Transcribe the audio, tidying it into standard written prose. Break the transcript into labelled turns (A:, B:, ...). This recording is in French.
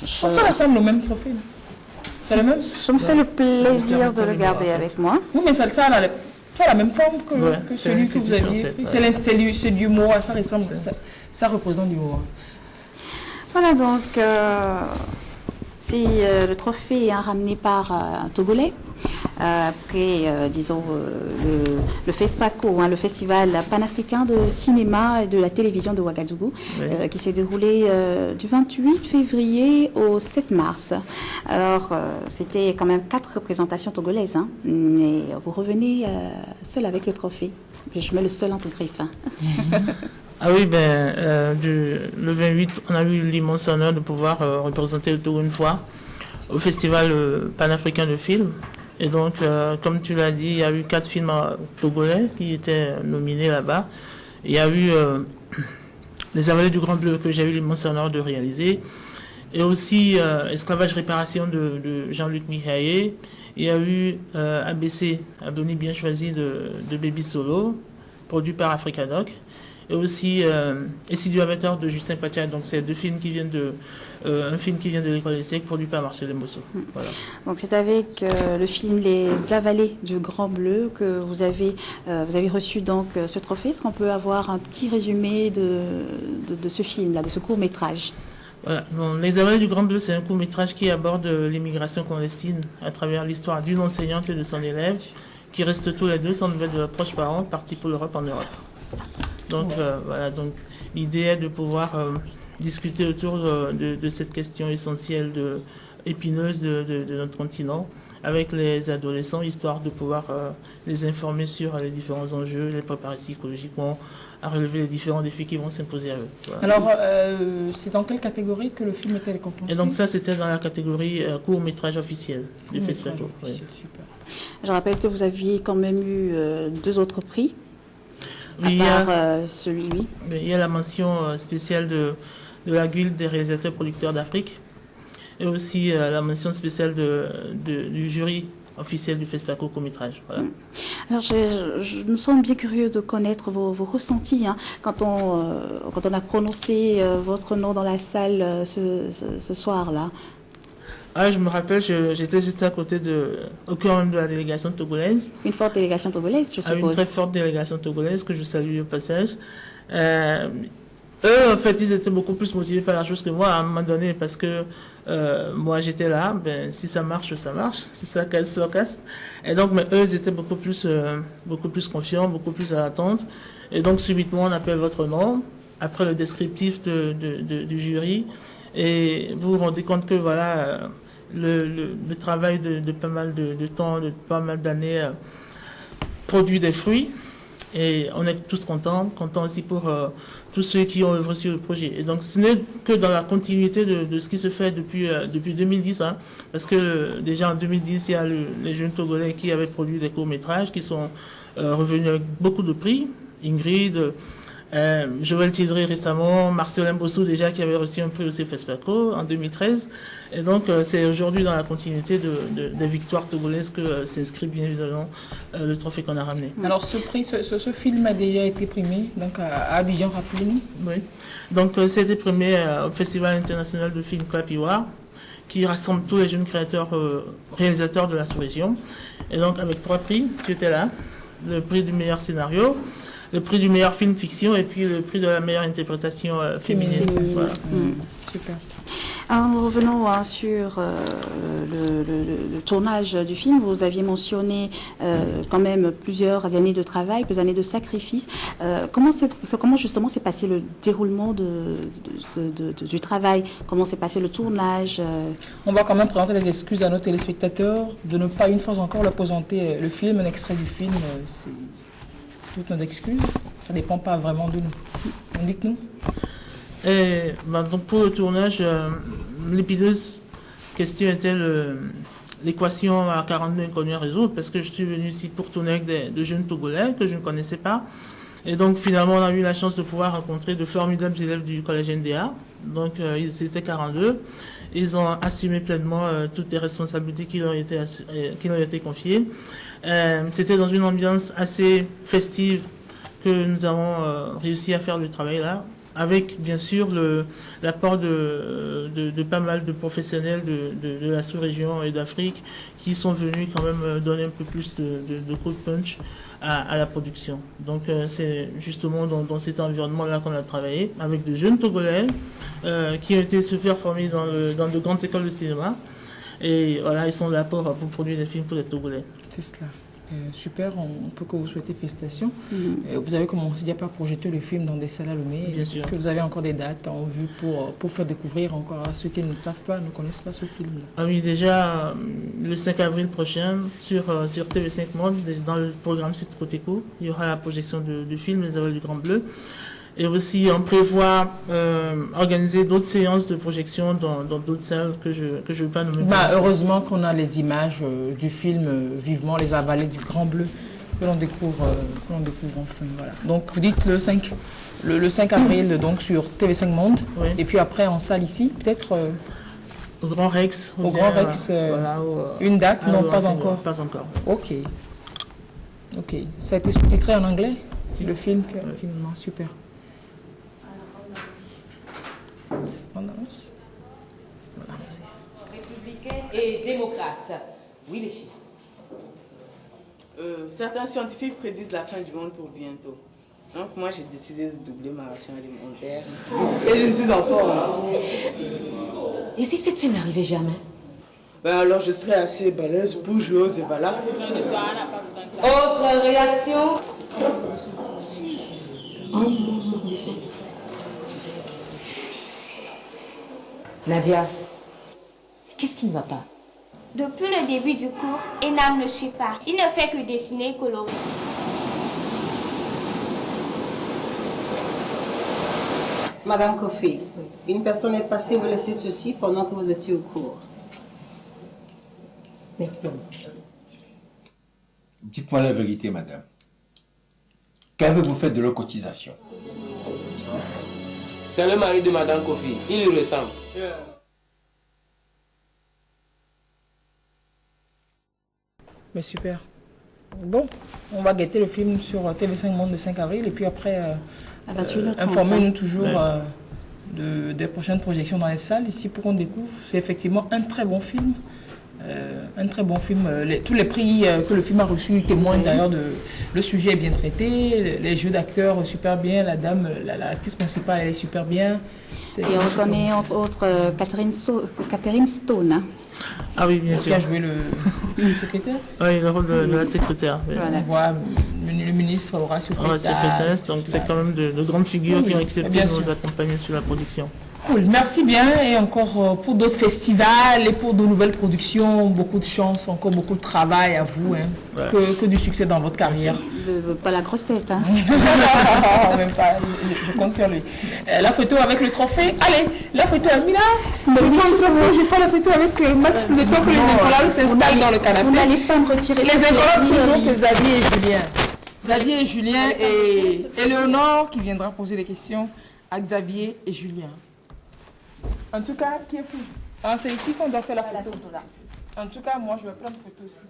A: Ça ressemble au même trophée. C'est le même.
B: Je me fais le plaisir de le garder avec moi.
A: Oui, mais ça a la même forme que celui que vous aviez. C'est du Moa, ça ressemble, ça représente du Moa.
B: Voilà, donc, c'est le trophée ramené par un Togolais. Après, disons, le FESPACO, le Festival panafricain de cinéma et de la télévision de Ouagadougou, qui s'est déroulé du 28 février au 7 mars. Alors, c'était quand même 4 représentations togolaises, hein, mais vous revenez seul avec le trophée. Je mets le seul entre griffes. Hein.
C: Ah oui, le 28, on a eu l'immense honneur de pouvoir représenter le Togo une fois au Festival panafricain de films. Et donc, comme tu l'as dit, il y a eu 4 films togolais qui étaient nominés là-bas. Il y a eu Les Avalés du Grand Bleu que j'ai eu l'immense honneur de réaliser. Et aussi Esclavage Réparation de Jean-Luc Mihaye. Il y a eu ABC, Abdoni Bien Choisi de Baby Solo, produit par Africadoc. Et aussi Essidio Avatar de Justin Patia. Donc c'est 2 films qui viennent un film qui vient de l'école ESSEC produit par Marcel Mbosso. Voilà.
B: Donc c'est avec le film Les Avalés du Grand Bleu que vous avez reçu donc ce trophée. Est-ce qu'on peut avoir un petit résumé de ce film-là, de ce court-métrage?
C: Voilà. Donc, Les Avalés du Grand Bleu, c'est un court-métrage qui aborde l'immigration clandestine à travers l'histoire d'une enseignante et de son élève qui restent tous les deux sans nouvelles de leurs proches parents, partis pour l'Europe en Europe. Donc voilà, donc l'idée est de pouvoir discuter autour de cette question essentielle, épineuse de notre continent, avec les adolescents, histoire de pouvoir les informer sur les différents enjeux, les préparer psychologiquement, à relever les différents défis qui vont s'imposer à eux. Voilà.
A: Alors, c'est dans quelle catégorie que le film était récompensé?
C: Et donc ça, c'était dans la catégorie court-métrage officiel du festival.
A: Super.
B: Je rappelle que vous aviez quand même eu 2 autres prix.
C: Oui,
B: à part celui-là.
C: Il y a la mention spéciale de la Guilde des réalisateurs producteurs d'Afrique et aussi la mention spéciale du jury officiel du FESPACO court-métrage. Voilà.
B: Alors, je me sens bien curieux de connaître vos ressentis quand on a prononcé votre nom dans la salle ce soir-là.
C: Ah, je me rappelle, j'étais juste au cœur même de la délégation togolaise.
B: Une forte délégation togolaise, je suppose.
C: Une très forte délégation togolaise que je salue au passage. Eux, en fait, ils étaient beaucoup plus motivés par la chose que moi à un moment donné parce que moi, j'étais là. Si ça marche, ça marche. Si ça casse, ça casse. Et donc, mais eux, ils étaient beaucoup plus confiants, beaucoup plus à l'attente. Et donc, subitement, on appelle votre nom après le descriptif du jury. Et vous vous rendez compte que voilà, le travail de pas mal de temps, de pas mal d'années produit des fruits. Et on est tous contents aussi pour tous ceux qui ont œuvré sur le projet. Et donc ce n'est que dans la continuité de ce qui se fait depuis 2010. Parce que déjà en 2010, il y a les jeunes Togolais qui avaient produit des courts-métrages qui sont revenus avec beaucoup de prix. Ingrid, Joël Tidré récemment, Marcel Mbosso déjà qui avait reçu un prix aussi au FESPACO en 2013. Et donc c'est aujourd'hui dans la continuité des victoires togolaises que s'inscrit bien évidemment le trophée qu'on a ramené.
A: Alors ce prix, ce film a déjà été primé donc à Abidjan, rappelez-nous.
C: Oui, donc c'était primé au Festival international de film Clapiwa qui rassemble tous les jeunes créateurs, réalisateurs de la sous-région. Et donc avec 3 prix, tu étais là, le prix du meilleur scénario, le prix du meilleur film fiction et puis le prix de la meilleure interprétation féminine. Voilà.
B: Super. Alors, revenons sur le tournage du film. Vous aviez mentionné quand même plusieurs années de travail, plusieurs années de sacrifice. Comment justement s'est passé le déroulement du travail? Comment s'est passé le tournage?
A: On va quand même présenter les excuses à nos téléspectateurs de ne pas une fois encore leur présenter le film, un extrait du film. C'est toutes nos excuses. Ça ne dépend pas vraiment de nous. Dites-nous.
C: Et donc pour le tournage, l'épineuse question était l'équation à 42 inconnue à résoudre parce que je suis venu ici pour tourner avec de jeunes Togolais que je ne connaissais pas. Et donc finalement on a eu la chance de pouvoir rencontrer de formidables élèves du collège NDA. Donc ils étaient 42. Ils ont assumé pleinement toutes les responsabilités qui leur étaient confiées. C'était dans une ambiance assez festive que nous avons réussi à faire le travail là. avec bien sûr l'apport de pas mal de professionnels de la sous-région et d'Afrique qui sont venus quand même donner un peu plus de coup de punch à la production. Donc c'est justement dans cet environnement-là qu'on a travaillé avec de jeunes Togolais qui ont été se faire former dans de grandes écoles de cinéma. Et voilà, ils sont là pour produire des films pour les Togolais.
A: C'est cela. Super, on peut que vous souhaiter félicitations. Vous avez commencé déjà par projeter le film dans des salles à Lomé. Est-ce que vous avez encore des dates en vue pour faire découvrir encore à ceux qui ne savent pas, ne connaissent pas ce film-là?
C: Ah oui, déjà le 5 avril prochain sur TV5 Monde, dans le programme Sud Coteco, il y aura la projection du film Les Aveugles du Grand Bleu. Et aussi, on prévoit organiser d'autres séances de projection dans d'autres salles que je ne vais pas nommer.
A: Heureusement qu'on a les images du film Vivement les Avalés du Grand Bleu que l'on découvre enfin. Voilà. Donc, vous dites le 5 avril donc, sur TV5 Monde. Oui. Et puis après, en salle ici, peut-être
C: au Grand Rex.
A: Au Grand Rex, voilà, une date? Non, pas encore.
C: Pas encore.
A: Ok. Ça a été sous-titré en anglais, le film, finalement. Super.
D: Républicain et démocrate. Oui, les chiffres.
E: Certains scientifiques prédisent la fin du monde pour bientôt. Donc moi, j'ai décidé de doubler ma ration alimentaire. Et je suis en forme.
D: Et si cette fin n'arrivait jamais?
E: Ben alors, je serais assez balèze pour jouer aux Evala.
D: Autre réaction? Nadia, qu'est-ce qui ne va pas?
F: Depuis le début du cours, Enam ne suit pas. Il ne fait que dessiner et colorer.
G: Madame Kofi, une personne est passée vous laisser ceci pendant que vous étiez au cours.
D: Merci.
H: Dites-moi la vérité, madame. Qu'avez-vous fait de leur cotisation?
I: C'est le mari de Madame Kofi. Il lui ressemble.
A: Mais super. Bon, on va guetter le film sur TV5 Monde le 5 avril et puis après, informez-nous toujours des prochaines projections dans les salles ici pour qu'on découvre. C'est effectivement un très bon film. Tous les prix que le film a reçus témoignent d'ailleurs de le sujet est bien traité, les jeux d'acteurs super bien, la dame, l'actrice principale elle est super bien.
B: Et on connaît entre autres Catherine Stone. Hein.
C: Ah oui, bien sûr.
A: Qui a joué le secrétaire.
C: Oui, le rôle de la secrétaire. Oui.
A: Voilà. On voit le ministre Horacio Freitas.
C: Donc c'est quand même de grandes figures qui ont accepté de nous accompagner sur la production.
A: Cool, merci bien et encore pour d'autres festivals et pour de nouvelles productions, beaucoup de chance, encore beaucoup de travail à vous, hein. Ouais. Que du succès dans votre carrière.
B: Pas la grosse tête, hein.
A: Même pas, je compte sur lui. La photo avec le trophée, allez, la photo Amina, je fais la photo avec Max, le temps que les Nicolas s'installent dans le canapé.
B: Vous n'allez pas me retirer.
A: Les Nicolas toujours, c'est Xavier et Julien. Xavier et Julien et Léonore qui viendra poser des questions à Xavier et Julien. En tout cas, qui est fou? Ah, c'est ici qu'on doit faire la photo. En tout cas, moi, je vais prendre photo aussi.